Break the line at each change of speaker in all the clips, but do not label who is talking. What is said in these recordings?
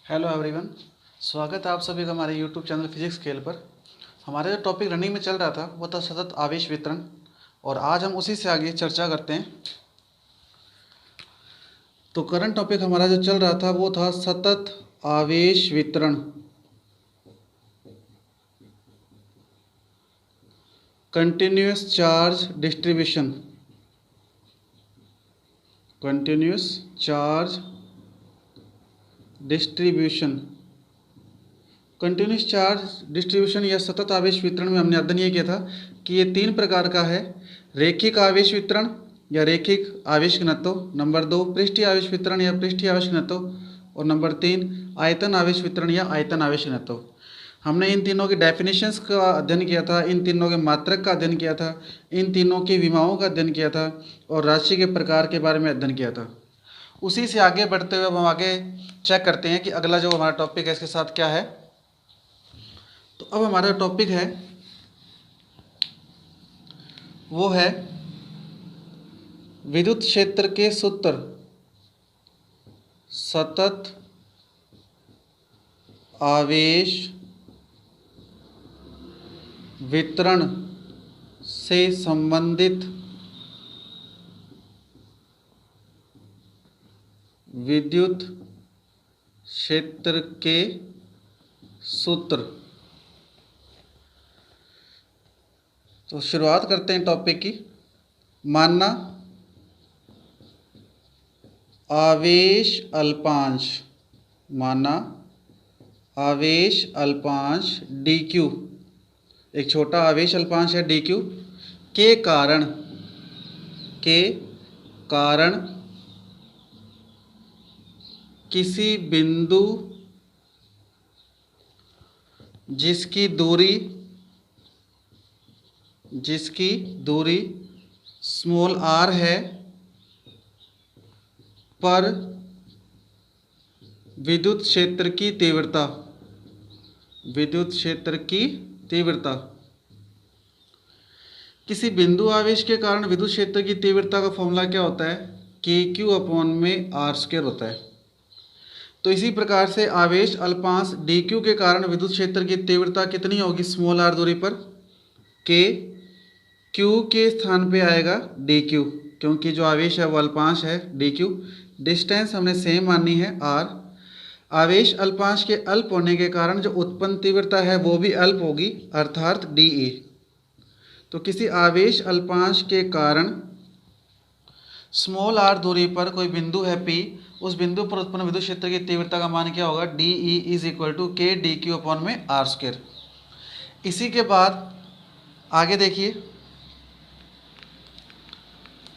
Hello everyone, स्वागत है आप सभी का हमारे यूट्यूब चैनल फिजिक्स स्केल पर। हमारा जो टॉपिक रनिंग में चल रहा था वो था सतत आवेश वितरण, और आज हम उसी से आगे चर्चा करते हैं। तो करंट टॉपिक हमारा जो चल रहा था वो था सतत आवेश वितरण, continuous charge distribution, continuous charge distribution. Continuous charge distribution या सतत आवेश वितरण में हमने अध्ययन ये किया था कि ये तीन प्रकार का है: रैखिक आवेश वितरण या रैखिक आवेश घनत्व, नंबर 2 पृष्ठीय आवेश वितरण या पृष्ठीय आवेश घनत्व, और नंबर 3 आयतन आवेश वितरण या आयतन आवेश घनत्व। हमने इन तीनों की डेफिनेशंस का अध्ययन किया था, इन तीनों के मात्रक का अध्ययन किया था, इन तीनों की विमाओं का अध्ययन किया था और राशि के प्रकार के बारे में अध्ययन किया था। उसी से आगे बढ़ते हुए अब हम आगे चेक करते हैं कि अगला जो हमारा टॉपिक है इसके साथ क्या है। तो अब हमारा टॉपिक है वो है विद्युत क्षेत्र के सूत्र सतत आवेश वितरण से संबंधित विद्युत क्षेत्र के सूत्र। तो शुरुआत करते हैं टॉपिक की। मानना आवेश अल्पांश, माना आवेश अल्पांश डी क्यू, एक छोटा आवेश अल्पांश है डी क्यू के कारण किसी बिंदु जिसकी दूरी स्मॉल r है पर विद्युत क्षेत्र की तीव्रता, किसी बिंदु आवेश के कारण विद्युत क्षेत्र की तीव्रता का फॉर्मूला क्या होता है? KQ/r² होता है। तो इसी प्रकार से आवेश अल्पांश dq के कारण विद्युत क्षेत्र की तीव्रता कितनी होगी स्मॉल r दूरी पर? Q के स्थान पे आएगा dq, क्योंकि जो आवेश है वो अल्पांश है dq। डिस्टेंस हमने सेम माननी है r। आवेश अल्पांश के अल्प होने के कारण जो उत्पन्न तीव्रता है वो भी अल्प होगी, अर्थात dE। तो किसी आवेश अल्पांश के कारण स्मॉल r दूरी पर कोई बिंदु है P, उस बिंदु पर उत्पन्न विद्युत क्षेत्र की तीव्रता का मान क्या होगा? dE = K dQ/r²। इसी के बाद आगे देखिए,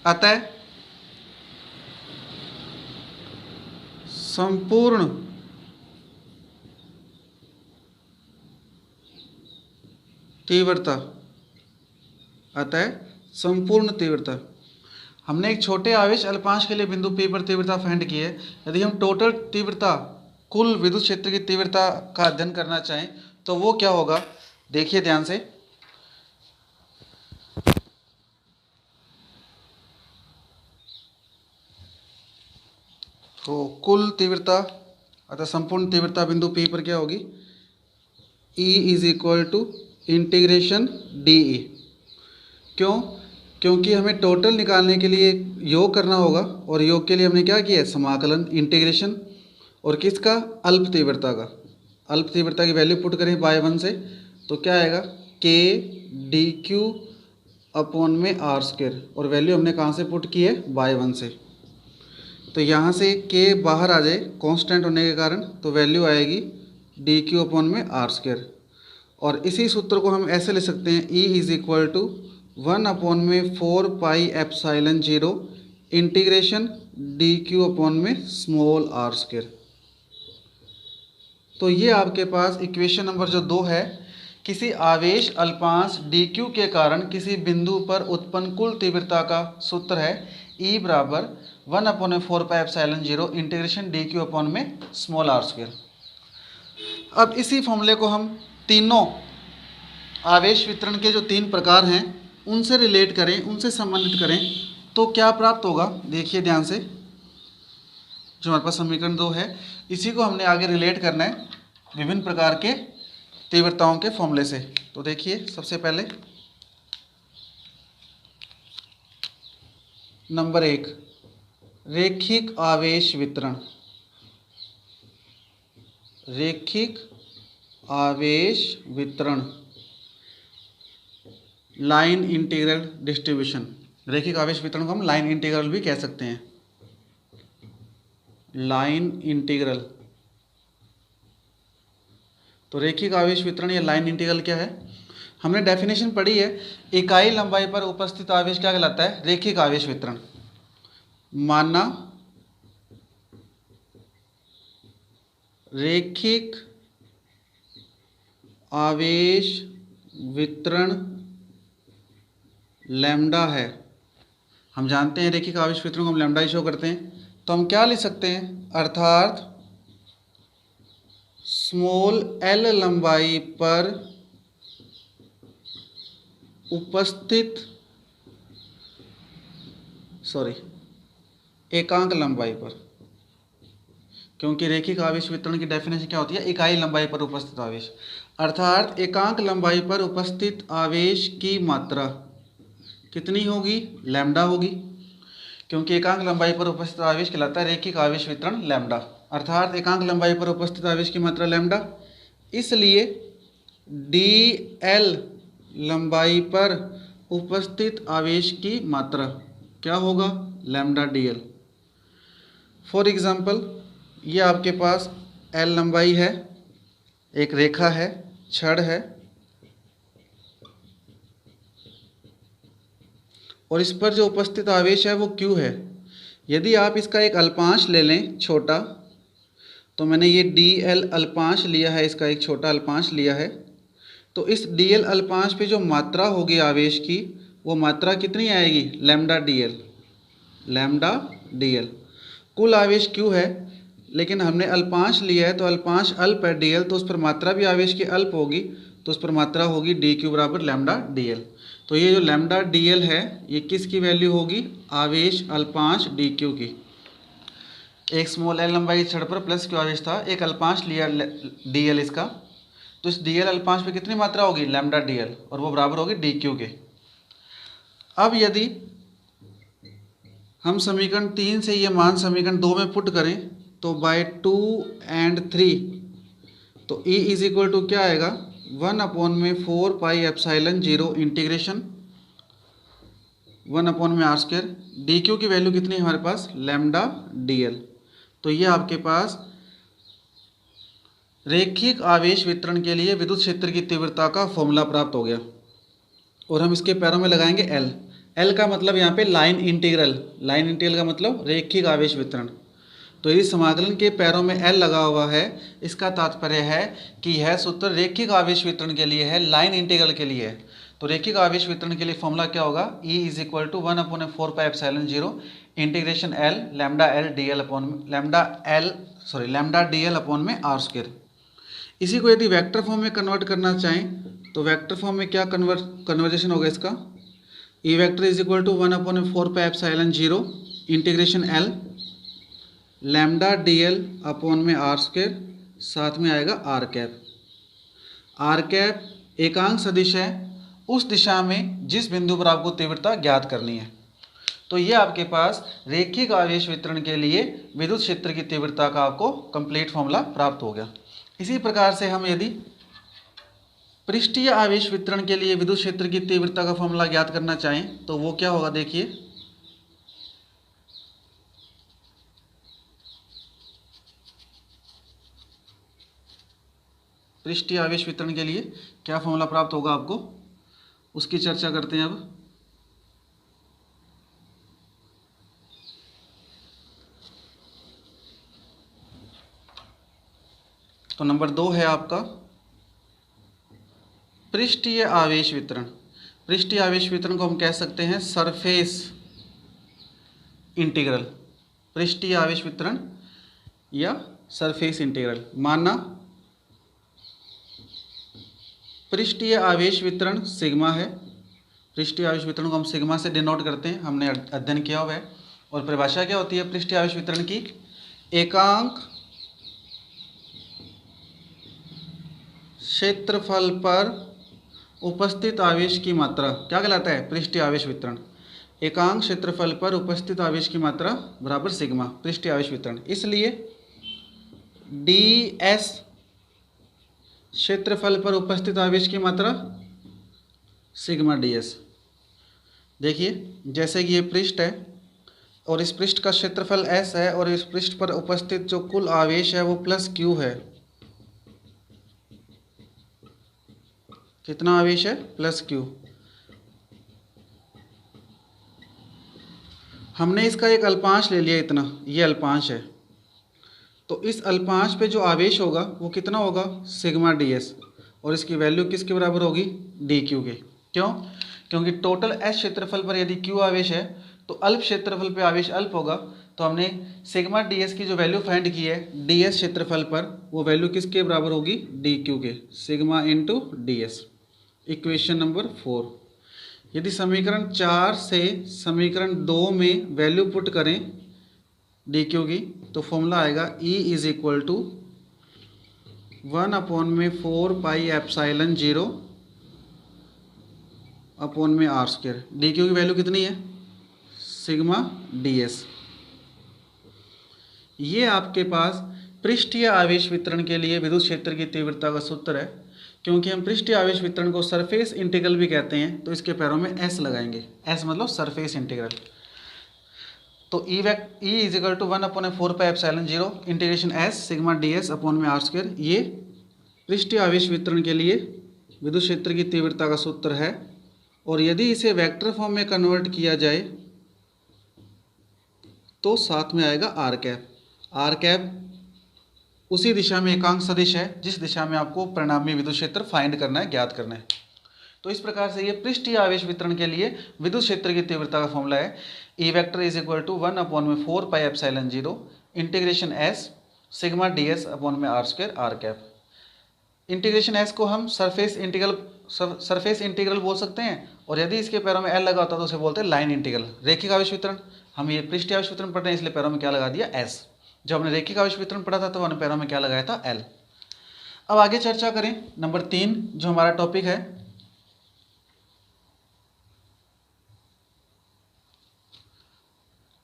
अतः संपूर्ण तीव्रता, हमने एक छोटे आवेश अल्पांश के लिए बिंदु P पर तीव्रता फाइंड की है। यदि हम टोटल तीव्रता, कुल विद्युत क्षेत्र की तीव्रता का अध्ययन करना चाहें तो वो क्या होगा? देखिए ध्यान से। तो कुल तीव्रता अर्थात संपूर्ण तीव्रता बिंदु P पर क्या होगी? E = dE। क्यों? क्योंकि हमें टोटल निकालने के लिए योग करना होगा, और योग के लिए हमने क्या किया है? समाकलन, इंटीग्रेशन। और किसका? अल्प तीव्रता की वैल्यू पुट करें बाय 1 से तो क्या आएगा? K dQ/r², और वैल्यू हमने कहाँ से पुट की है? बाय 1 से। तो यहाँ से K बाहर आ जाए कांस्टेंट होने के कारण, तो वैल्यू आएगी dQ/r²। और इसी सूत्र को हम ऐसे ले सकते हैं: E = 1/4πε0 इंटीग्रेशन dQ/r²। तो ये आपके पास इक्वेशन नंबर जो 2 है। किसी आवेश अल्पांश dQ के कारण किसी बिंदु पर उत्पन्न कुल तीव्रता का सूत्र है E = 1/4πε0 इंटीग्रेशन dQ/r²। अब इसी फॉर्मूले को हम तीनों आवेश वितरण के जो 3 प्रकार हैं उनसे रिलेट करें, उनसे संबंधित करें तो क्या प्राप्त होगा? देखिए ध्यान से। जो हमारे पास समीकरण 2 है इसी को हमने आगे रिलेट करना है विभिन्न प्रकार के तीव्रताओं के फॉर्मूले से। तो देखिए सबसे पहले नंबर 1 रेखिक आवेश वितरण। रेखिक आवेश वितरण, लाइन इंटीग्रल डिस्ट्रीब्यूशन। रेखिक आवेश वितरण को हम लाइन इंटीग्रल भी कह सकते हैं। Line integral. तो रेखिक आवेश वितरण या लाइन इंटीग्रल क्या है? हमने डेफिनेशन पढ़ी है, इकाई लंबाई पर उपस्थित आवेश क्या कहलाता है? रेखिक आवेश वितरण। माना रेखिक आवेश वितरण लैम्डा है। हम जानते हैं रेखिक आवेश वितरण को हम लैम्डा ही शो करते हैं, तो हम क्या लिख सकते हैं? अर्थात स्मॉल एल लंबाई पर उपस्थित एकांक लंबाई पर, क्योंकि रेखिक आवेश वितरण की डेफिनेशन क्या होती है? इकाई लंबाई पर उपस्थित आवेश। अर्थात एकांक लंबाई पर उपस्थित आवेश की मात्रा कितनी होगी? लैम्डा होगी, क्योंकि एकांक लंबाई पर उपस्थित आवेश कहलाता है रेखिक आवेश वितरण लैम्डा। अर्थात एकांक लंबाई पर उपस्थित आवेश की मात्रा लैम्डा, इसलिए डी एल लंबाई पर उपस्थित आवेश की मात्रा क्या होगा? Lambda D L. For example, ये आपके पास एल लंबाई है, एक रेखा है, छड़ है, और इस पर जो उपस्थित आवेश है वो Q है। यदि आप इसका एक अल्पांश ले लें छोटा, तो मैंने ये dl अल्पांश लिया है, इसका एक छोटा अल्पांश लिया है, तो इस dl अल्पांश पे जो मात्रा होगी आवेश की, वो मात्रा कितनी आएगी? Lambda dl। लैम्डा dl कुल आवेश Q है, लेकिन हमने अल्पांश लिया है, तो अल्पांश अल्प है dl, तो उस पर मात्रा भी आवेश की अल्प होगी, तो उस पर मात्रा होगी dq बराबर लैम्डा dl। तो ये जो लैम्डा dl है, ये किसकी वैल्यू होगी? आवेश अल्पांश dq की। एक स्मॉल एल लंबाई की छड़ पर प्लस क्यू आवेश था, एक अल्पांश लिया dl इसका, तो इस dl अल्पांश पे कितनी मात्रा होगी? लैम्डा dl, और वो बराबर होगी dq के। अब यदि हम समीकरण 3 से ये मान समीकरण 2 में पुट करें, तो बाय 2 and 3, तो E इज इक्वल टू क्या आएगा? 1/4 pi epsilon 0 integration 1/r²। D Q की वैल्यू कितनी है हमारे पास? Lambda dl। तो ये आपके पास रेखिक आवेश वितरण के लिए विद्युत क्षेत्र की तीव्रता का फॉर्मूला प्राप्त हो गया, और हम इसके पैरों में लगाएंगे एल। एल का मतलब यहाँ पे लाइन इंटीग्रल। लाइन इंटीग्रल का मतलब रेखिक आवेश वितरण। तो इस समाकलन के पैरों में एल लगा हुआ है, इसका तात्पर्य है कि यह सूत्र रेखिक आवेश वितरण के लिए है, लाइन इंटीग्रल के लिए है। तो रेखिक आवेश वितरण के लिए फॉर्मूला क्या होगा? E is equal to 1/4 pi epsilon 0 integration L lambda L D L upon lambda D L upon में r²। इसी को यदि वेक्टर फॉर्म में कन्वर्ट करना चाहें, तो वेक्टर फॉर्म में क्या कन्वर्जेशन होगा इसका? E vector is equal to 1/4 pi epsilon 0 integration L lambda D L upon में r², साथ में आएगा आर कैप। आर कैप एकांक सदिश है उस दिशा में जिस बिंदु पर आपको तीव्रता ज्ञात करनी है। तो ये आपके पास रेखिक आवेश वितरण के लिए विद्युत क्षेत्र की तीव्रता का आपको कंप्लीट फॉर्मूला प्राप्त हो गया। इसी प्रकार से हम यदि पृष्ठीय आवेश वितरण के लिए विद्युत क्षेत्र की तीव्रता का फॉर्मूला ज्ञात करना चाहें, तो वो क्या होगा? देखिए, पृष्ठीय आवेश वितरण के लिए क्या फॉर्मूला प्राप्त होगा आपको, उसकी चर्चा करते हैं अब। तो नंबर 2 है आपका पृष्ठीय आवेश वितरण। पृष्ठीय आवेश वितरण को हम कह सकते हैं सरफेस इंटीग्रल। पृष्ठीय आवेश वितरण या सरफेस इंटीग्रल। माना पृष्ठीय आवेश वितरण सिग्मा है। पृष्ठीय आवेश वितरण को हम सिग्मा से डिनोट करते हैं, हमने अध्ययन किया हुआ है। और परिभाषा क्या होती है पृष्ठीय आवेश वितरण की? एकांक क्षेत्रफल पर उपस्थित आवेश की मात्रा क्या कहलाता है? पृष्ठीय आवेश वितरण। एकांक क्षेत्रफल पर उपस्थित आवेश की मात्रा बराबर सिग्मा, पृष्ठीय आवेश वितरण। इसलिए ds क्षेत्रफल पर उपस्थित आवेश की मात्रा सिग्मा ds। देखिए जैसे कि ये पृष्ठ है और इस पृष्ठ का क्षेत्रफल s है और इस पृष्ठ पर उपस्थित जो कुल आवेश है वो प्लस q है। कितना आवेश है? Plus q। हमने इसका एक अल्पांश ले लिया, इतना, ये अल्पांश है, तो इस अल्पांश पे जो आवेश होगा वो कितना होगा? सिग्मा ds, और इसकी वैल्यू किसके बराबर होगी? dq के। क्यों? क्योंकि टोटल s क्षेत्रफल पर यदि q आवेश है तो अल्प क्षेत्रफल पे आवेश अल्प होगा, तो हमने सिग्मा ds की जो वैल्यू फाइंड की है ds क्षेत्रफल पर, वो वैल्यू किसके बराबर होगी? dq के, sigma into ds। Equation number 4। यदि समीकरण 4 से समीकरण 2 में वैल्यू पुट करें dq की, तो फॉर्मूला आएगा E is equal to 1/4πε0 upon में r²। dq की वैल्यू कितनी है? Sigma ds। ये आपके पास पृष्ठीय आवेश वितरण के लिए विद्युत क्षेत्र की तीव्रता का सूत्र है। क्योंकि हम पृष्ठीय आवेश वितरण को सरफेस इंटीग्रल भी कहते हैं, तो इसके पैरों में s लगाएंगे। s मतलब सरफेस इंटीग्रल। तो E is equal to 1/4πε0 integration s sigma ds upon में r²। ये पृष्ठीय आवेश वितरण के लिए विद्युत क्षेत्र की तीव्रता का सूत्र है। और यदि इसे वेक्टर फॉर्म में कन्वर्ट किया जाए तो साथ में आएगा r कैप। r कैप उसी दिशा में एकांक सदिश है जिस दिशा में आपको परिणामी विद्युत क्षेत्र फाइंड करना है, ज्ञात करना है। तो इस प्रकार से ये पृष्ठीय आवेश वितरण के लिए विद्युत क्षेत्र की तीव्रता का फॉर्मूला है E vector is equal to 1/4πε0 integration s sigma ds upon में r² r cap. Integration s को हम सरफेस इंटीग्रल बोल सकते हैं, और यदि इसके पैरों में l लगा होता तो उसे बोलते हैं लाइन इंटीग्रल। रेखिक आवेश वितरण, हम ये पृष्ठीय आवेश वितरण पढ़ रहे हैं इसलिए पैरों में क्या लगा दिया? s। जब हमने रेखिक आवेश वितरण पढ़ा था तो हमने पैरों में क्या लगाया था? l। अब आगे चर्चा करें नंबर 3 जो हमारा टॉपिक है।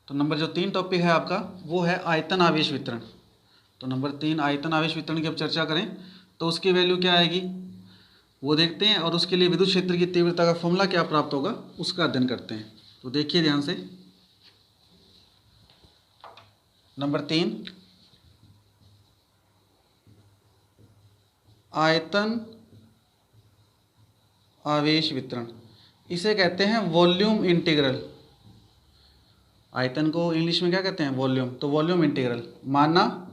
तो नंबर जो 3 टॉपिक है आपका वो है आयतन आवेश वितरण। तो नंबर 3 आयतन आवेश वितरण की अब चर्चा करें तो उसकी वैल्यू क्या आएगी वो देखते हैं, और उसके लिए विद्युत क्षेत्र की तीव्रता का फॉर्मूला क्या प्राप्त होगा उसका अध्ययन करते हैं। तो देखिए ध्यान से, नंबर 3 आयतन आवेश वितरण, इसे कहते हैं वॉल्यूम इंटीग्रल। आयतन को इंग्लिश में क्या कहते हैं? वॉल्यूम। तो वॉल्यूम इंटीग्रल, माना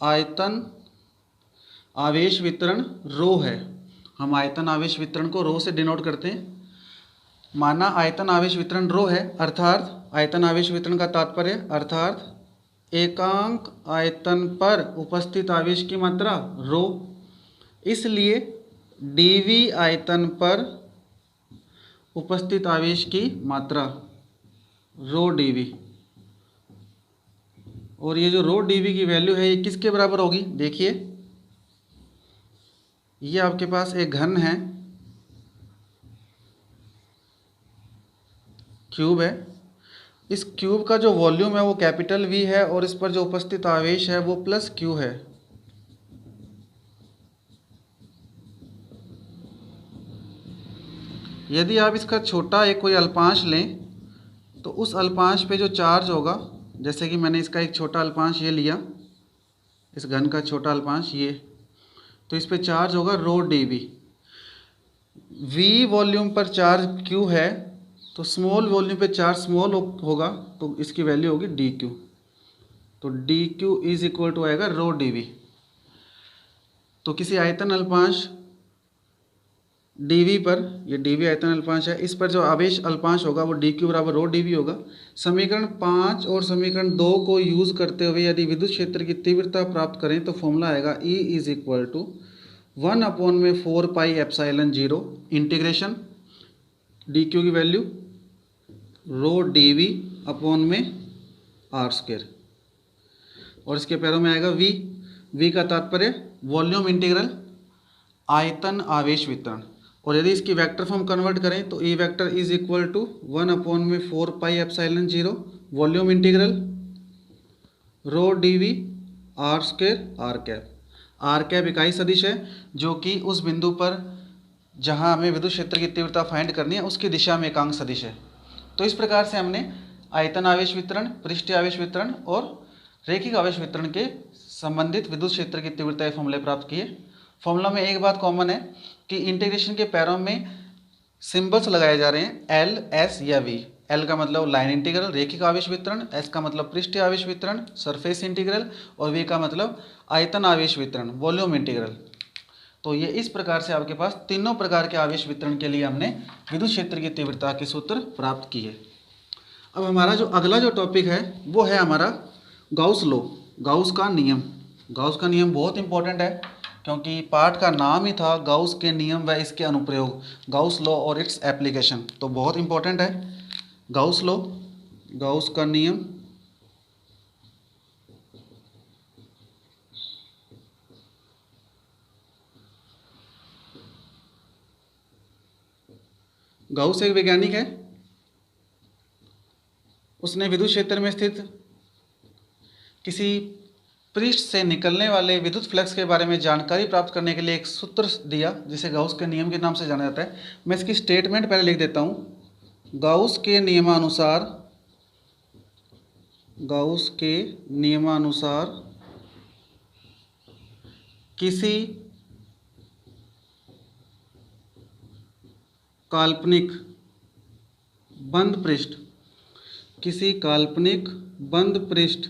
आयतन आवेश वितरण रो है, हम आयतन आवेश वितरण को रो से डिनोट करते हैं। माना आयतन आवेश वितरण रो है, अर्थात आयतन आवेश वितरण का तात्पर्य अर्थात एकांक आयतन पर उपस्थित आवेश की मात्रा रो। इसलिए dv आयतन पर उपस्थित आवेश की मात्रा रो dv, और ये जो रो dv की वैल्यू है ये किसके बराबर होगी? देखिए ये आपके पास एक घन है, क्यूब है। इस क्यूब का जो वॉल्यूम है वो कैपिटल V है और इस पर जो उपस्थित आवेश है वो प्लस q है। यदि आप इसका छोटा एक कोई अल्पांश लें तो उस अल्पांश पे जो चार्ज होगा, जैसे कि मैंने इसका एक छोटा अल्पांश ये लिया, इस घन का छोटा अल्पांश ये, तो इस पे चार्ज होगा रो dv। v वॉल्यूम पर चार्ज q है तो स्मॉल वॉल्यूम पे चार्ज स्मॉल होगा, तो इसकी वैल्यू होगी dq। तो dq इज इक्वल टू आएगा रो dv। तो किसी आयतन अल्पांश dv पर, ये dv आयतन अल्पांश है, इस पर जो आवेश अल्पांश होगा वो dq बराबर रो dv होगा। समीकरण 5 और समीकरण 2 को यूज़ करते हुए यदि विद्युत क्षेत्र की तीव्रता प्राप्त करें तो फॉर्मूला आएगा E is equal to 1/4πε0 integration dq की वैल्यू रो dv अपॉन में r², और इसके पैरों में आएगा v। वी का तात्पर्य वॉल्यूम इंटीग्रल, आयतन आवेश वितरण। और यदि इसकी वेक्टर फॉर्म कन्वर्ट करें तो E vector is equal to 1/4πε0 volume integral rho D V R square R cap. R cap इकाई सदिश है जो कि उस बिंदु पर जहां हमें विद्युत क्षेत्र की तीव्रता फाइंड करनी है उसकी दिशा में एकांक सदिश है। तो इस प्रकार से हमने आयतन आवेश वितरण, पृष्ठीय आवेश वितरण और रैखिक आवेश वितरण के संबंधित विद्युत क्षेत्र की तीव्रता के फॉर्मूले प्राप्त किए। फॉर्मूला में एक बात कॉमन है कि इंटीग्रेशन के पैरों में सिंबल्स लगाए जा रहे हैं एल, एस या वी। एल का मतलब लाइन इंटीग्रल रैखिक आवेश वितरण, एस का मतलब पृष्ठीय आवेश वितरण सरफेस इंटीग्रल और वी का मतलब आयतन आवेश वितरण वॉल्यूम इंटीग्रल। तो ये इस प्रकार से आपके पास तीनों प्रकार के आवेश वितरण के लिए हमने विद्युत क्षेत्र की तीव्रता के सूत्र प्राप्त किए। अब हमारा जो अगला जो टॉपिक है वो है हमारा गाउस लॉ, गाउस का नियम। गाउस का नियम बहुत इंपॉर्टेंट है क्योंकि पाठ का नाम ही था गाउस के नियम व इसके अनुप्रयोग, गाउस लॉ और इट्स एप्लीकेशन। तो बहुत इंपॉर्टेंट है गाउस लॉ, गाउस का नियम। गाउस एक वैज्ञानिक है, उसने विद्युत क्षेत्र में स्थित किसी पृष्ठ से निकलने वाले विद्युत फ्लक्स के बारे में जानकारी प्राप्त करने के लिए एक सूत्र दिया जिसे गाउस के नियम के नाम से जाना जाता है। मैं इसकी स्टेटमेंट पहले लिख देता हूँ। गाउस के नियमानुसार, गाउस के नियमानुसार किसी काल्पनिक बंद पृष्ठ, किसी काल्पनिक बंद पृष्ठ,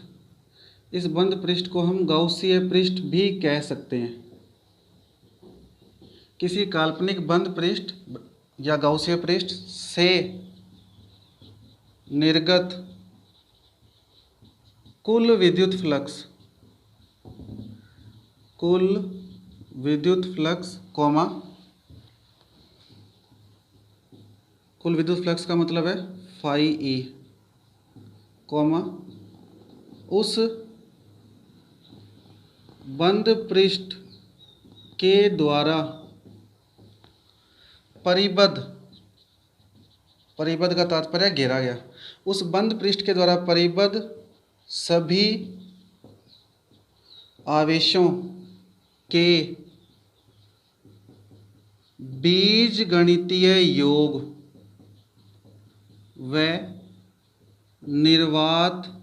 इस बंद पृष्ठ को हम गाउसीय पृष्ठ भी कह सकते हैं। किसी काल्पनिक बंद पृष्ठ या गाउसीय पृष्ठ से निर्गत कुल विद्युत फ्लक्स, कुल विद्युत फ्लक्स कॉमा, कुल विद्युत फ्लक्स का मतलब है फाई ई, कॉमा उस बंद पृष्ठ के द्वारा परिबद्ध, परिबद्ध का तात्पर्य घेरा गया, उस बंद पृष्ठ के द्वारा परिबद्ध सभी आवेशों के बीजगणितीय योग व निर्वात,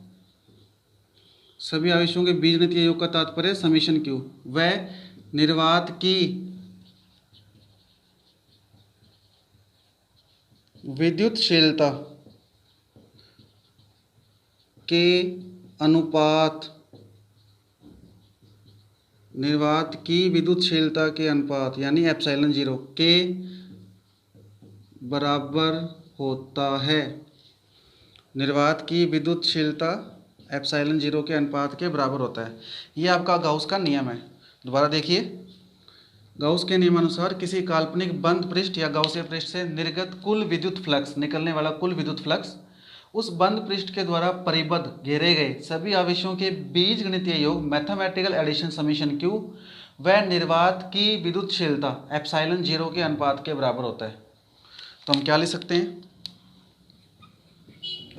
सभी आवेशों के बीजगणितीय योग का तात्पर्य समीशन क्यू, व निर्वात की विद्युतशीलता के अनुपात, निर्वात की विद्युतशीलता के अनुपात यानी एप्सिलॉन 0 के बराबर होता है। निर्वात की विद्युतशीलता एप्सिलॉन 0 के अनुपात के बराबर होता है। ये आपका गाउस का नियम है। दोबारा देखिए, गाउस के नियमानुसार किसी काल्पनिक बंद पृष्ठ या गाउसीय पृष्ठ से निर्गत कुल विद्युत फ्लक्स, निकलने वाला कुल विद्युत फ्लक्स, उस बंद पृष्ठ के द्वारा परिबद्ध घेरे गए सभी आवेशों के बीजगणितीय योग मैथमेटिकल एडिशन समीशन क्यू व निर्वात की विद्युतशीलता एप्सिलॉन 0 के अनुपात के बराबर होता है। तो हम क्या लिख सकते हैं,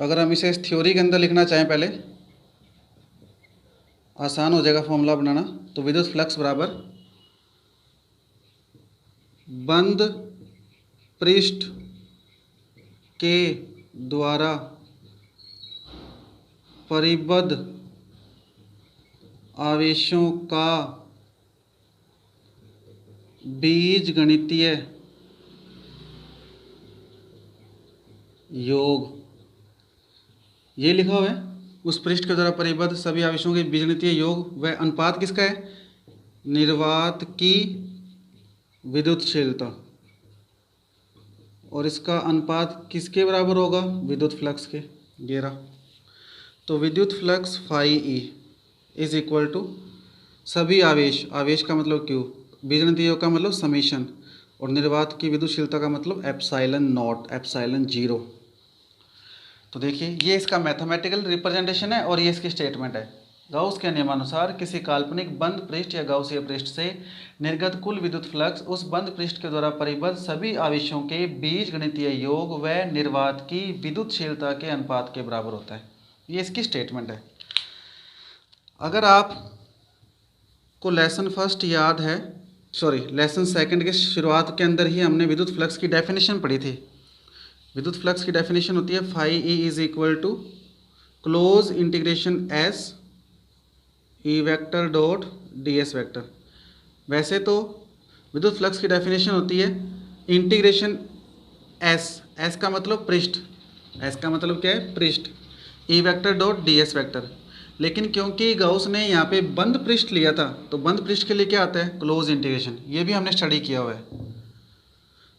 अगर हम इसे इस थ्योरी के अंदर लिखना चाहें, पहले आसान हो जाएगा फॉर्मूला बनाना। तो विद्युत फ्लक्स बराबर बंद पृष्ठ के द्वारा परिबद्ध आवेशों का बीजगणितीय योग, ये लिखा हुआ है उस पृष्ठ के द्वारा परिबद्ध सभी आवेशों के बीजगणितीय योग व अनुपात किसका है, निर्वात की विद्युतशीलता, और इसका अनुपात किसके बराबर होगा, विद्युत फ्लक्स के, ये रहा। तो विद्युत flux phi E is equal to सभी आवेश, आवेश का मतलब क्यू, बीजगणितीय योग का मतलब समीशन, और निर्वात की विद्युतशीलता का मतलब एप्सिलॉन नॉट, एप्सिलॉन 0। तो देखिए, ये इसका मैथमेटिकल रिप्रेजेंटेशन है और ये इसकी स्टेटमेंट है। गाउस के नियमानुसार किसी काल्पनिक बंद पृष्ठ या गाउसीय पृष्ठ से निर्गत कुल विद्युत फ्लक्स उस बंद पृष्ठ के द्वारा परिबद्ध सभी आवेशों के बीजगणितीय योग व निर्वात की विद्युतशीलता के अनुपात के बराबर होता है। ये इसकी स्टेटमेंट है। अगर आप को लेसन फर्स्ट याद है, लेसन सेकंड के शुरुआत के अंदर ही हमने विद्युत फ्लक्स की डेफिनेशन पढ़ी थी। विद्युत फ्लक्स की डेफिनेशन होती है phi E is equal to close integration S E vector dot D S vector. वैसे तो विद्युत फ्लक्स की डेफिनेशन होती है इंटीग्रेशन एस, एस का मतलब पृष्ठ, एस का मतलब क्या है पृष्ठ, ई vector dot D S vector. लेकिन क्योंकि गाउस ने यहाँ पे बंद पृष्ठ लिया था तो बंद पृष्ठ के लिए क्या आता है क्लोज इंटीग्रेशन, ये भी हमने स्टडी किया हुआ है।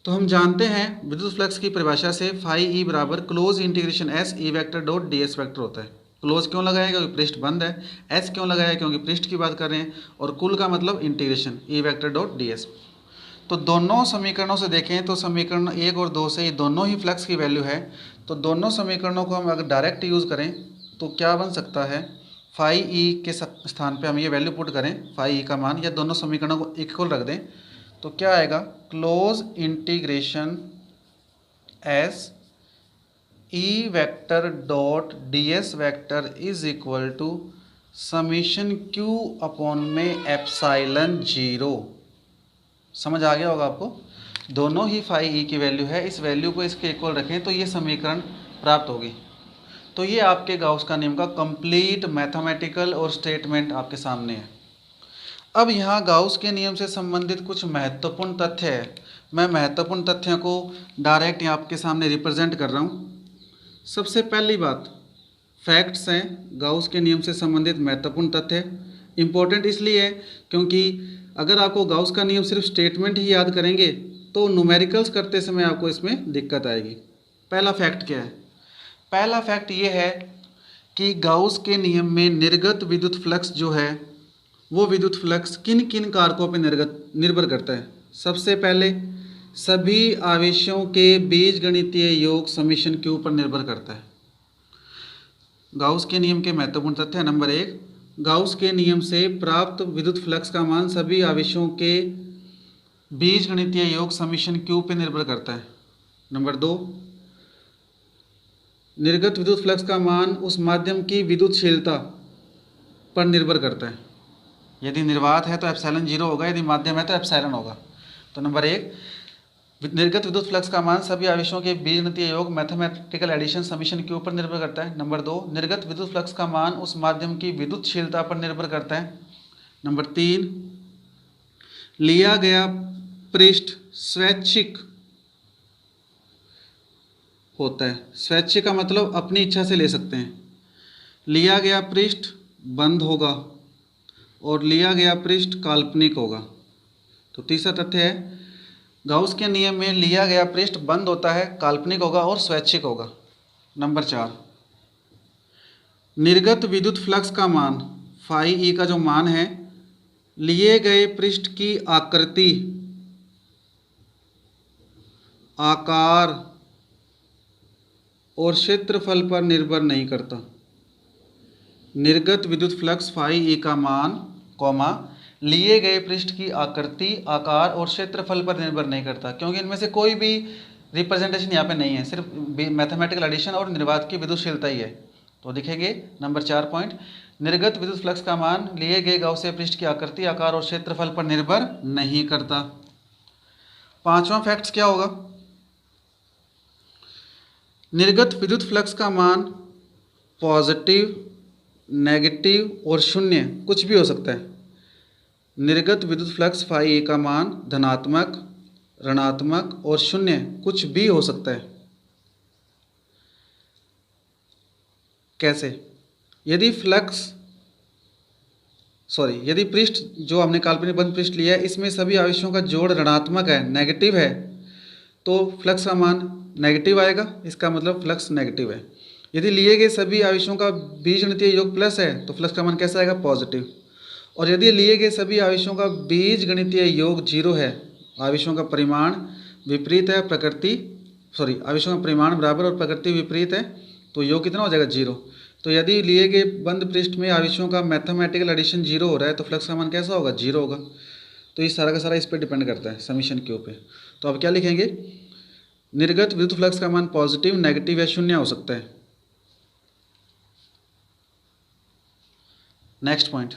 तो हम जानते हैं विद्युत फ्लक्स की परिभाषा से फाई ई बराबर close integration S E vector dot D S vector होता है। क्लोज क्यों लगाया क्योंकि पृष्ठ बंद है, एस क्यों लगाया क्योंकि पृष्ठ की बात कर रहे हैं, और कुल का मतलब इंटीग्रेशन ई वेक्टर डॉट डी एस। तो दोनों समीकरणों से देखें तो समीकरण 1 और 2 से ये दोनों ही फ्लक्स की वैल्यू है। तो दोनों समीकरणों को हम अगर डायरेक्ट यूज़ करें तो क्या बन सकता है, फाई ई के स्थान पे हम ये वैल्यू पुट करें फाई ई का मान, या दोनों समीकरणों को इक्वल रख दें तो क्या आएगा close integration S E vector dot D S vector is equal to summation Q upon में एप्साइलन 0। समझ आ गया होगा आपको। दोनों ही फाई ई की वैल्यू है, इस वैल्यू को इसके इक्वल रखें तो ये समीकरण प्राप्त होगी। तो ये आपके गाउस का नियम का कंप्लीट मैथमेटिकल और स्टेटमेंट आपके सामने है। अब यहाँ गाउस के नियम से संबंधित कुछ महत्वपूर्ण तथ्य है। मैं महत्वपूर्ण तथ्यों को डायरेक्ट यहाँ आपके सामने रिप्रेजेंट कर रहा हूँ। सबसे पहली बात फैक्ट्स हैं गाउस के नियम से संबंधित महत्वपूर्ण तथ्य। इम्पोर्टेंट इसलिए है क्योंकि अगर आपको गाउस का नियम सिर्फ स्टेटमेंट ही याद करेंगे तो न्यूमेरिकल्स करते समय आपको इसमें दिक्कत आएगी। पहला फैक्ट क्या है, पहला फैक्ट ये है कि गाउस के नियम में निर्गत विद्युत फ्लक्स जो है वो विद्युत फ्लक्स किन किन कारकों पर निर्भर करता है। सबसे पहले सभी आवेशों के बीजगणितीय योग समीशन क्यू पर निर्भर करता है। गाउस के नियम के महत्वपूर्ण तथ्य नंबर 1, गाउस के नियम से प्राप्त विद्युत फ्लक्स का मान सभी आवेशों के बीजगणितीय योग समीशन क्यू पर निर्भर करता है। नंबर 2, निर्गत विद्युत फ्लक्स का मान उस माध्यम की विद्युतशीलता पर निर्भर करता है। यदि निर्वात है तो एप्सिलॉन 0 होगा, यदि माध्यम है तो एप्सिलॉन होगा। तो नंबर 1, निर्गत विद्युत फ्लक्स का मान सभी आवेशों के बीजगणितीय योग मैथमेटिकल एडिशन समीशन के ऊपर निर्भर करता है। नंबर 2, निर्गत विद्युत फ्लक्स का मान उस माध्यम की विद्युतशीलता पर निर्भर करता है। नंबर 3, लिया गया पृष्ठ स्वैच्छिक होता है। स्वैच्छिक का मतलब अपनी इच्छा से ले सकते हैं। लिया गया पृष्ठ बंद होगा और लिया गया पृष्ठ काल्पनिक होगा। तो तीसरा तथ्य है गाउस के नियम में लिया गया पृष्ठ बंद होता है, काल्पनिक होगा और स्वैच्छिक होगा। नंबर 4, निर्गत विद्युत फ्लक्स का मान फाई ई का जो मान है लिए गए पृष्ठ की आकृति, आकार और क्षेत्रफल पर निर्भर नहीं करता। निर्गत विद्युत फ्लक्स फाई ई का मान कॉमा लिए गए पृष्ठ की आकृति, आकार और क्षेत्रफल पर निर्भर नहीं करता, क्योंकि इनमें से कोई भी रिप्रेजेंटेशन यहाँ पे नहीं है, सिर्फ मैथमेटिकल एडिशन और निर्वात की विद्युतशीलता ही है। तो दिखेंगे नंबर 4 पॉइंट, निर्गत विद्युत फ्लक्स का मान लिए गए गाउसीय पृष्ठ की आकृति, आकार और क्षेत्रफल पर निर्भर नहीं करता। पांचवा फैक्ट क्या होगा, निर्गत विद्युत फ्लक्स का मान पॉजिटिव, नेगेटिव और शून्य कुछ भी हो सकता है। निर्गत विद्युत फ्लक्स फाई ए का मान धनात्मक, ऋणात्मक और शून्य कुछ भी हो सकता है। कैसे, यदि यदि पृष्ठ जो हमने काल्पनिक बंद पृष्ठ लिया है इसमें सभी आवेशों का जोड़ ऋणात्मक है, नेगेटिव है, तो फ्लक्स का मान नेगेटिव आएगा, इसका मतलब फ्लक्स नेगेटिव है। यदि लिए गए सभी आवेशों का बीजगणितीय योग प्लस है तो फ्लक्स का मान कैसा आएगा, पॉजिटिव। और यदि लिए गए सभी आवेशों का बीजगणितीय योग 0 है, आवेशों का परिमाण विपरीत है, आवेशों का परिमाण बराबर और प्रकृति विपरीत है, तो योग कितना हो जाएगा, 0। तो यदि लिए गए बंद पृष्ठ में आवेशों का मैथमेटिकल एडिशन जीरो हो रहा है तो फ्लक्स का मान कैसा होगा, जीरो होगा। तो ये सारा का सारा इस पर डिपेंड करता है, समीशन क्यू पे। तो अब क्या लिखेंगे, निर्गत विद्युत फ्लक्स का मान पॉजिटिव, नेगेटिव या शून्य हो सकता है। नेक्स्ट पॉइंट,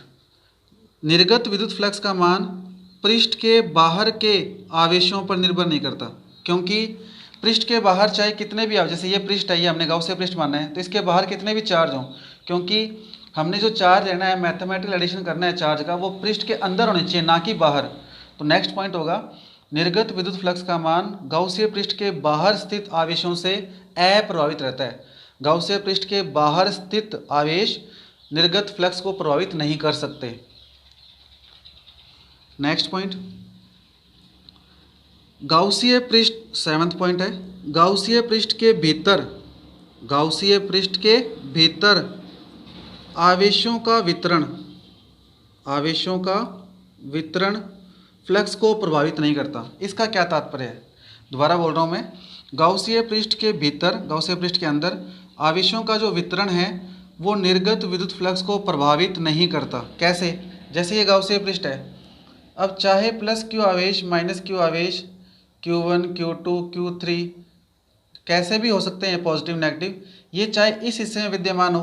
निर्गत विद्युत फ्लक्स का मान पृष्ठ के बाहर के आवेशों पर निर्भर नहीं करता, क्योंकि पृष्ठ के बाहर चाहे कितने भी जैसे ये पृष्ठ है, ये हमने गाउसियन पृष्ठ माना है, तो इसके बाहर कितने भी चार्ज हों, क्योंकि हमने जो चार्ज लेना है, मैथमेटिकल एडिशन करना है चार्ज का, वो पृष्ठ के अंदर होने चाहिए, ना कि बाहर। तो नेक्स्ट पॉइंट होगा, निर्गत विद्युत फ्लक्स का मान गाउसियन पृष्ठ के बाहर स्थित आवेशों से अप्रभावित रहता है। गाउसियन पृष्ठ के बाहर स्थित आवेश निर्गत फ्लक्स को प्रभावित नहीं कर सकते। नेक्स्ट पॉइंट, गाउसीय पृष्ठ, 7वां पॉइंट है, गाउसीय पृष्ठ के भीतर, गाउसीय पृष्ठ के भीतर आवेशों का वितरण, आवेशों का वितरण फ्लक्स को प्रभावित नहीं करता। इसका क्या तात्पर्य है, दोबारा बोल रहा हूँ मैं, गाउसीय पृष्ठ के भीतर, गाउसीय पृष्ठ के अंदर आवेशों का जो वितरण है वो निर्गत विद्युत फ्लक्स को प्रभावित नहीं करता। कैसे, जैसे ये गाउसीय पृष्ठ है, अब चाहे प्लस क्यू आवेश माइनस क्यू आवेश Q1 Q2 Q3 कैसे भी हो सकते हैं पॉजिटिव नेगेटिव, ये चाहे इस हिस्से में विद्यमान हो,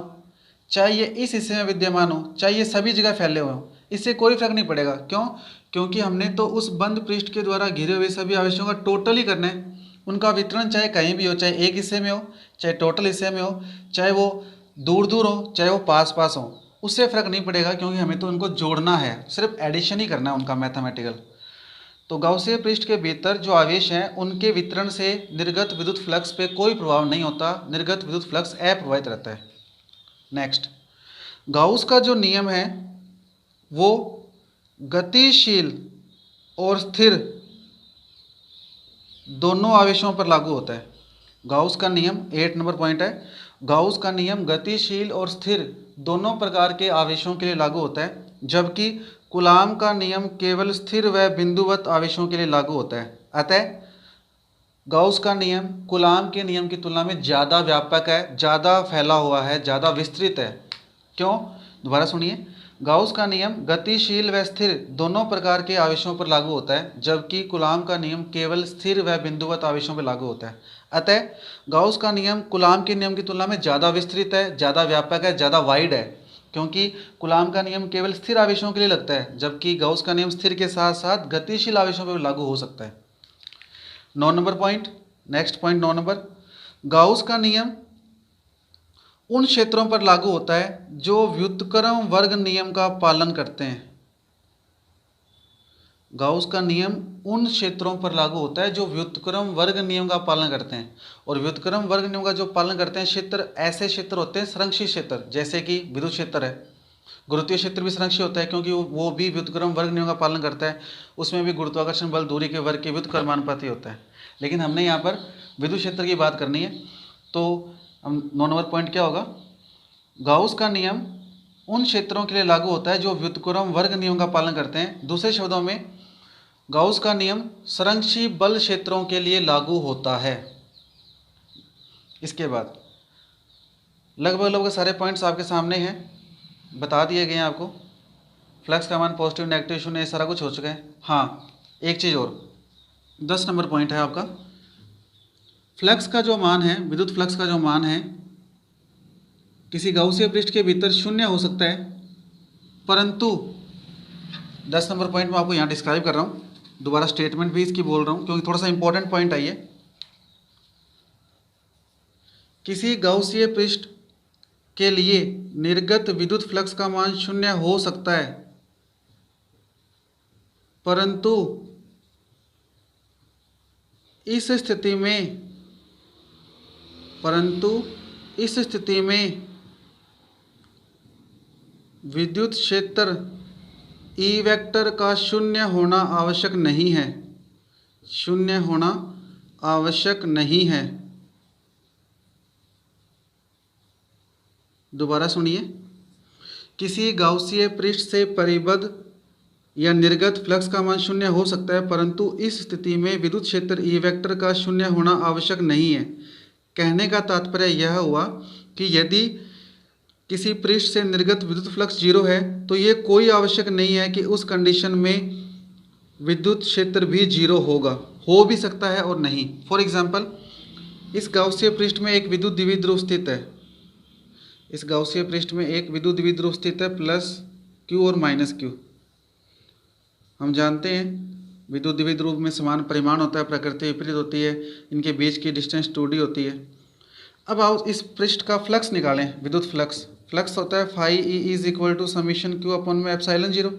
चाहे ये इस हिस्से में विद्यमान हो, चाहे ये सभी जगह फैले हुए हों, इससे कोई फर्क नहीं पड़ेगा। क्यों, क्योंकि हमने तो उस बंद पृष्ठ के द्वारा घिरे हुए सभी आवेशों का टोटल ही करना है। उनका वितरण चाहे कहीं भी हो, चाहे एक हिस्से में हो, चाहे टोटल हिस्से में हो, चाहे वो दूर दूर हो, चाहे वो पास पास हो, उससे फ़र्क नहीं पड़ेगा, क्योंकि हमें तो उनको जोड़ना है, सिर्फ एडिशन ही करना है उनका मैथमेटिकल। तो गाउसीय पृष्ठ के भीतर जो आवेश हैं उनके वितरण से निर्गत विद्युत फ्लक्स पे कोई प्रभाव नहीं होता, निर्गत विद्युत फ्लक्स अप्रभावित रहता है। नेक्स्ट, गाउस का जो नियम है वो गतिशील और स्थिर दोनों आवेशों पर लागू होता है। गाउस का नियम 8 नंबर पॉइंट है, गाउस का नियम गतिशील और स्थिर दोनों प्रकार के आवेशों के लिए लागू होता है, जबकि कूलाम का नियम केवल स्थिर व बिंदुवत आवेशों के लिए लागू होता है। अतः गाउस का नियम कूलाम के नियम की तुलना में ज़्यादा व्यापक है, ज़्यादा फैला हुआ है, ज़्यादा विस्तृत है। क्यों, दोबारा सुनिए, गाउस का नियम गतिशील व स्थिर दोनों प्रकार के आवेशों पर लागू होता है, जबकि कूलाम का नियम केवल स्थिर व बिंदुवत आवेशों पर लागू होता है। अतः गाउस का नियम कूलाम के नियम की तुलना में ज़्यादा विस्तृत है, ज़्यादा व्यापक है, ज़्यादा वाइड है, क्योंकि कूलाम का नियम केवल स्थिर आवेशों के लिए लगता है, जबकि गाउस का नियम स्थिर के साथ साथ गतिशील आवेशों पर लागू हो सकता है। 9 number point, next point 9 number, Gauss का नियम उन क्षेत्रों पर लागू होता है जो व्युत्क्रम वर्ग नियम का पालन करते हैं। गाउस का नियम उन क्षेत्रों पर लागू होता है जो व्युत्क्रम वर्ग नियम का पालन करते हैं, और व्युत्क्रम वर्ग नियम का जो पालन करते हैं क्षेत्र, ऐसे क्षेत्र होते हैं संरक्षित क्षेत्र, जैसे कि विद्युत क्षेत्र है। गुरुत्वीय क्षेत्र भी संरक्षित होता है क्योंकि वो भी व्युत्क्रम वर्ग नियम का पालन करता है, उसमें भी गुरुत्वाकर्षण बल दूरी के वर्ग के व्युत्क्रमानुपाती होता है। लेकिन हमने यहाँ पर विद्युत क्षेत्र की बात करनी है, तो हम 9 नंबर पॉइंट क्या होगा, गाउस का नियम उन क्षेत्रों के लिए लागू होता है जो व्युत्क्रम वर्ग नियम का पालन करते हैं। दूसरे शब्दों में गाउस का नियम संरक्षित बल क्षेत्रों के लिए लागू होता है। इसके बाद लगभग सारे पॉइंट्स आपके सामने हैं, बता दिए गए हैं आपको। फ्लक्स का मान पॉजिटिव नेगेटिव शून्य, सारा कुछ हो चुका है। हाँ, एक चीज़ और, 10 नंबर पॉइंट है आपका, फ्लक्स का जो मान है, विद्युत फ्लक्स का जो मान है किसी गाउसीय पृष्ठ के भीतर शून्य हो सकता है, परंतु 10 नंबर पॉइंट में आपको यहाँ डिस्क्राइब कर रहा हूँ, दोबारा स्टेटमेंट भी इसकी बोल रहा हूँ क्योंकि थोड़ा सा इंपॉर्टेंट पॉइंट है ये। किसी गाउसीय पृष्ठ के लिए निर्गत विद्युत फ्लक्स का मान शून्य हो सकता है, परंतु इस स्थिति में विद्युत क्षेत्र ई वेक्टर का शून्य होना आवश्यक नहीं है, शून्य होना आवश्यक नहीं है। दोबारा सुनिए, किसी गाउसीय पृष्ठ से परिबद्ध या निर्गत फ्लक्स का मान शून्य हो सकता है, परंतु इस स्थिति में विद्युत क्षेत्र ई वेक्टर का शून्य होना आवश्यक नहीं है। कहने का तात्पर्य यह हुआ कि यदि किसी पृष्ठ से निर्गत विद्युत फ्लक्स जीरो है तो ये कोई आवश्यक नहीं है कि उस कंडीशन में विद्युत क्षेत्र भी जीरो होगा, हो भी सकता है और नहीं। फॉर एग्जांपल, इस गाउसीय पृष्ठ में एक विद्युत द्विध्रुव स्थित है, इस गाउसीय पृष्ठ में एक विद्युत द्विध्रुव स्थित है प्लस क्यू और माइनस क्यू। हम जानते हैं विद्युत द्विध्रुव में समान परिमाण होता है, प्रकृति विपरीत होती है, इनके बीच की डिस्टेंस 2d होती है। अब आओ इस पृष्ठ का फ्लक्स निकालें, विद्युत फ्लक्स। फ्लक्स होता है phi E is equal to summation Q upon में एप्सिलॉन जीरो।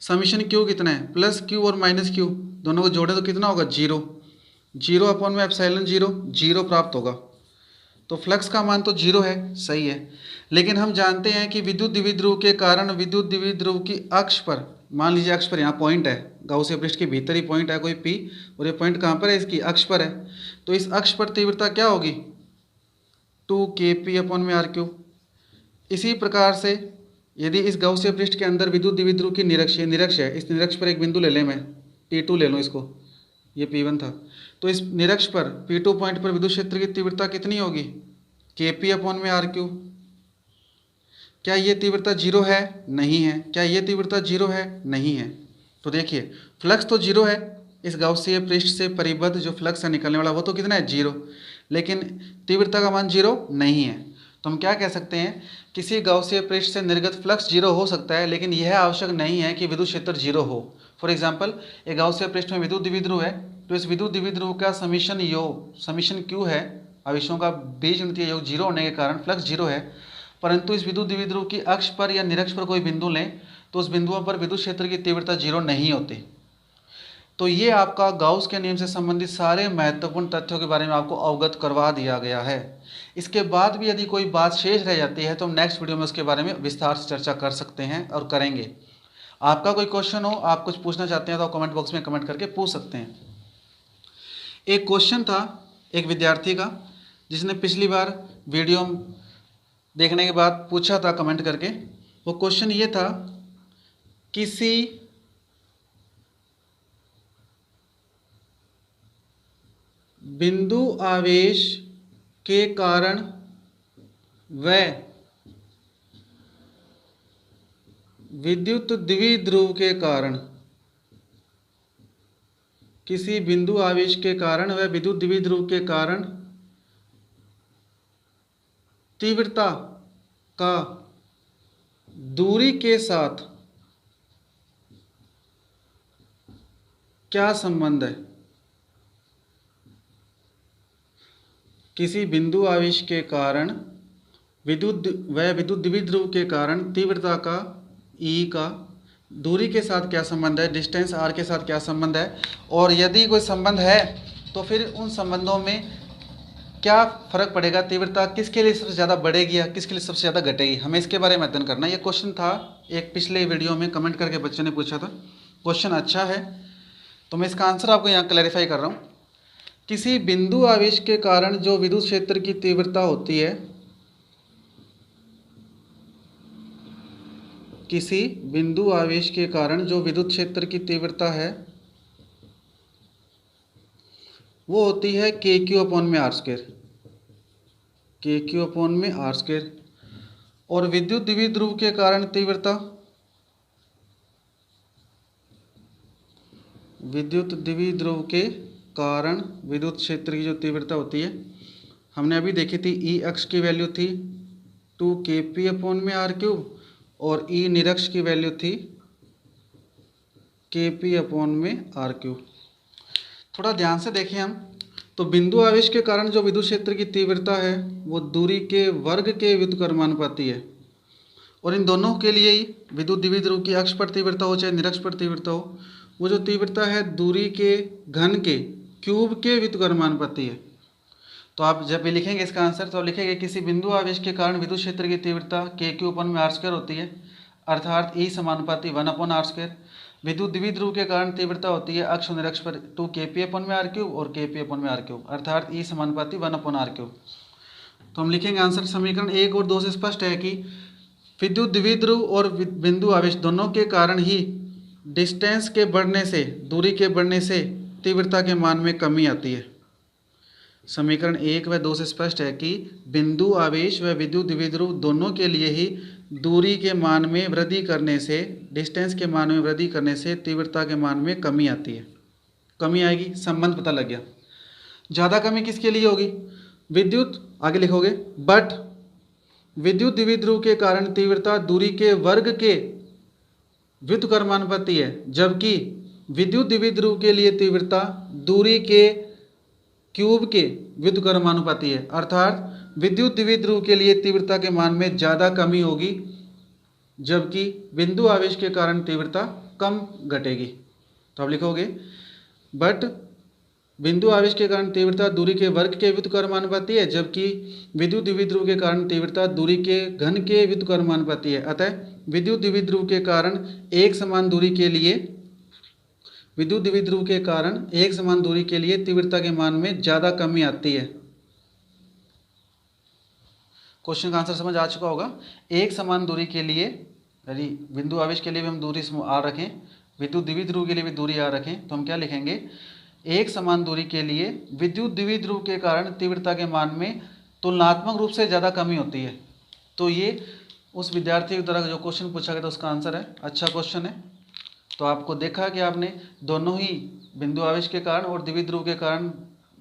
समीशन क्यू कितना है, प्लस क्यू और माइनस क्यू, दोनों को जोड़े तो कितना होगा, जीरो। जीरो अपॉन में एप्सिलॉन जीरो, जीरो प्राप्त होगा। तो फ्लक्स का मान तो जीरो है, सही है। लेकिन हम जानते हैं कि विद्युत द्विध्रुव के कारण विद्युत द्विध्रुव की अक्ष पर, मान लीजिए अक्ष पर यहाँ पॉइंट है, गाउसीय पृष्ठ के भीतर ही पॉइंट है कोई P, और ये पॉइंट कहाँ पर है, इसकी अक्ष पर है। तो इस अक्ष पर तीव्रता क्या होगी, 2kp अपॉन में r3। इसी प्रकार से यदि इस गाउसीय पृष्ठ के अंदर विद्युत द्विध्रुव की निरक्ष है, इस निरक्ष पर एक बिंदु ले लें, मैं T2 ले लूँ इसको, ये P1 था। तो इस निरक्ष पर P2 पॉइंट पर विद्युत क्षेत्र की तीव्रता कितनी होगी, kp अपॉन में r3। क्या ये तीव्रता जीरो है, नहीं है। क्या ये तीव्रता जीरो है, नहीं है। तो देखिए फ्लक्स तो जीरो है, इस गाउसीय पृष्ठ से परिबद्ध जो फ्लक्स है निकलने वाला वो तो कितना है, जीरो, लेकिन तीव्रता का मान जीरो नहीं है। तो हम क्या कह सकते हैं, किसी गाउसीय पृष्ठ से निर्गत फ्लक्स जीरो हो सकता है, लेकिन यह आवश्यक नहीं है कि विद्युत क्षेत्र जीरो हो। फॉर एग्जाम्पल, एक गाउसीय पृष्ठ में विद्युत द्विध्रुव है, तो इस विद्युत द्विध्रुव का समीशन क्यू है, आवेशों का बीजगणितीय योग जीरो होने के कारण फ्लक्स जीरो है। परंतु इस विद्युत द्विध्रुव की अक्ष पर या निरक्ष पर कोई बिंदु लें तो उस बिंदुओं पर विद्युत क्षेत्र की तीव्रता जीरो नहीं होती। तो ये आपका गाउस के नियम से संबंधित सारे महत्वपूर्ण तथ्यों के बारे में आपको अवगत करवा दिया गया है। इसके बाद भी यदि कोई बात शेष रह जाती है तो हम नेक्स्ट वीडियो में उसके बारे में विस्तार से चर्चा कर सकते हैं और करेंगे। आपका कोई क्वेश्चन हो, आप कुछ पूछना चाहते हैं तो कमेंट बॉक्स में कमेंट करके पूछ सकते हैं। एक क्वेश्चन था एक विद्यार्थी का, जिसने पिछली बार वीडियो देखने के बाद पूछा था कमेंट करके। वो क्वेश्चन ये था, किसी बिंदु आवेश के कारण व विद्युत द्विध्रुव के कारण, किसी बिंदु आवेश के कारण व विद्युत द्विध्रुव के कारण तीव्रता का दूरी के साथ क्या संबंध है। किसी बिंदु आवेश के कारण विद्युत द्विध्रुव के कारण तीव्रता का E का दूरी के साथ क्या संबंध है, डिस्टेंस r के साथ क्या संबंध है, और यदि कोई संबंध है तो फिर उन संबंधों में क्या फर्क पड़ेगा, तीव्रता किसके लिए सबसे ज़्यादा बढ़ेगी या किसके लिए सबसे ज़्यादा घटेगी, हमें इसके बारे में अध्ययन करना है। ये क्वेश्चन था, एक पिछले वीडियो में कमेंट करके बच्चे ने पूछा था। क्वेश्चन अच्छा है, तो मैं इसका आंसर आपको यहाँ क्लैरिफाई कर रहा हूँ। किसी बिंदु आवेश के कारण जो विद्युत क्षेत्र की तीव्रता होती है, किसी बिंदु आवेश के कारण जो विद्युत क्षेत्र की तीव्रता है वो होती है KQ अपॉन में r², KQ अपॉन में r²। और विद्युत द्विध्रुव के कारण तीव्रता, विद्युत द्विध्रुव के कारण विद्युत क्षेत्र की जो तीव्रता होती है हमने अभी देखी थी, E अक्ष की वैल्यू थी 2kp अपॉन में r³ और E निरक्ष की वैल्यू थी kp अपॉन में r³। थोड़ा ध्यान से देखें हम, तो बिंदु आवेश के कारण जो विद्युत क्षेत्र की तीव्रता है वो दूरी के वर्ग के व्युत्क्रमानुपाती है, और इन दोनों के लिए ही विद्युत द्विध्रुव की अक्ष पर तीव्रता हो चाहे निरक्ष पर तीव्रता हो, वो जो तीव्रता है दूरी के घन के क्यूब के व्युत्क्रमानुपाती है। तो आप जब भी लिखेंगे इसका आंसर तो लिखेंगे किसी बिंदु आवेश के कारण विद्युत क्षेत्र की तीव्रता KQ अपॉन में r² होती है, अर्थात E समानुपाती 1 अपॉन r²। विद्युत द्विध्रुव के कारण तीव्रता होती है अक्ष और निरक्ष पर 2kp अपॉन में r³ और kp अपॉन में r³, अर्थात E समानुपाती 1 अपॉन r³। तो हम लिखेंगे आंसर, समीकरण 1 और 2 से स्पष्ट है कि विद्युत द्विध्रुव और बिंदु आवेश दोनों के कारण ही डिस्टेंस के बढ़ने से, दूरी के बढ़ने से तीव्रता के मान में कमी आती है। समीकरण 1 व 2 से स्पष्ट है कि बिंदु आवेश व विद्युत द्विध्रुव दोनों के लिए ही दूरी के मान में वृद्धि करने से, डिस्टेंस के मान में वृद्धि करने से तीव्रता के मान में कमी आती है। कमी आएगी, संबंध पता लग गया। ज़्यादा कमी किसके लिए होगी? विद्युत, आगे लिखोगे, बट विद्युत द्विध्रुव के कारण तीव्रता दूरी के वर्ग के व्युत्क्रमानुपाती है, जबकि विद्युत द्विध्रुव के लिए तीव्रता दूरी के क्यूब के व्युत्क्रमानुपाती है। अर्थात विद्युत द्विध्रुव के लिए तीव्रता के मान में ज़्यादा कमी होगी, जबकि बिंदु आवेश के कारण तीव्रता कम घटेगी। तो आप लिखोगे बट बिंदु आवेश के कारण तीव्रता दूरी के वर्ग के व्युत्क्रमानुपाती है, जबकि विद्युत द्विध्रुव के कारण तीव्रता दूरी के घन के व्युत्क्रमानुपाती है। अतः विद्युत द्विध्रुव के कारण एक समान दूरी के लिए तीव्रता के मान में ज़्यादा कमी आती है। क्वेश्चन का आंसर समझ आ चुका होगा। एक समान दूरी के लिए, यदि बिंदु आवेश के लिए भी हम दूरी आर रखें, विद्युत द्विध्रुव के लिए भी दूरी आर रखें, तो हम क्या लिखेंगे? एक समान दूरी के लिए विद्युत द्विध्रुव के कारण तीव्रता के मान में तुलनात्मक रूप से ज़्यादा कमी होती है। तो ये उस विद्यार्थी के द्वारा जो क्वेश्चन पूछा गया था उसका आंसर है। अच्छा क्वेश्चन है। तो आपको देखा कि आपने दोनों ही बिंदु आवेश के कारण और द्विध्रुव के कारण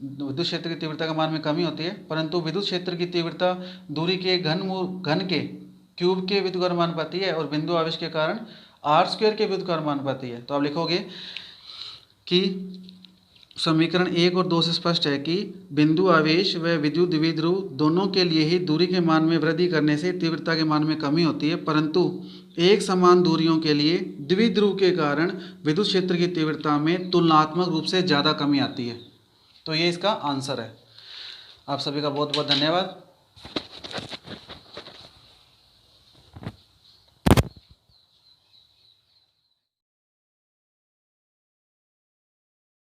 विद्युत क्षेत्र की तीव्रता के मान में कमी होती है, परंतु विद्युत क्षेत्र की तीव्रता दूरी के घन के क्यूब के व्युत्क्रमानुपाती है और बिंदु आवेश के कारण r² के व्युत्क्रमानुपाती है। तो आप लिखोगे कि समीकरण 1 और 2 से स्पष्ट है कि बिंदु आवेश व विद्युत द्विध्रुव दोनों के लिए ही दूरी के मान में वृद्धि करने से तीव्रता के मान में कमी होती है, परंतु एक समान दूरियों के लिए द्विध्रुव के कारण विद्युत क्षेत्र की तीव्रता में तुलनात्मक रूप से ज़्यादा कमी आती है। तो ये इसका आंसर है। आप सभी का बहुत बहुत धन्यवाद।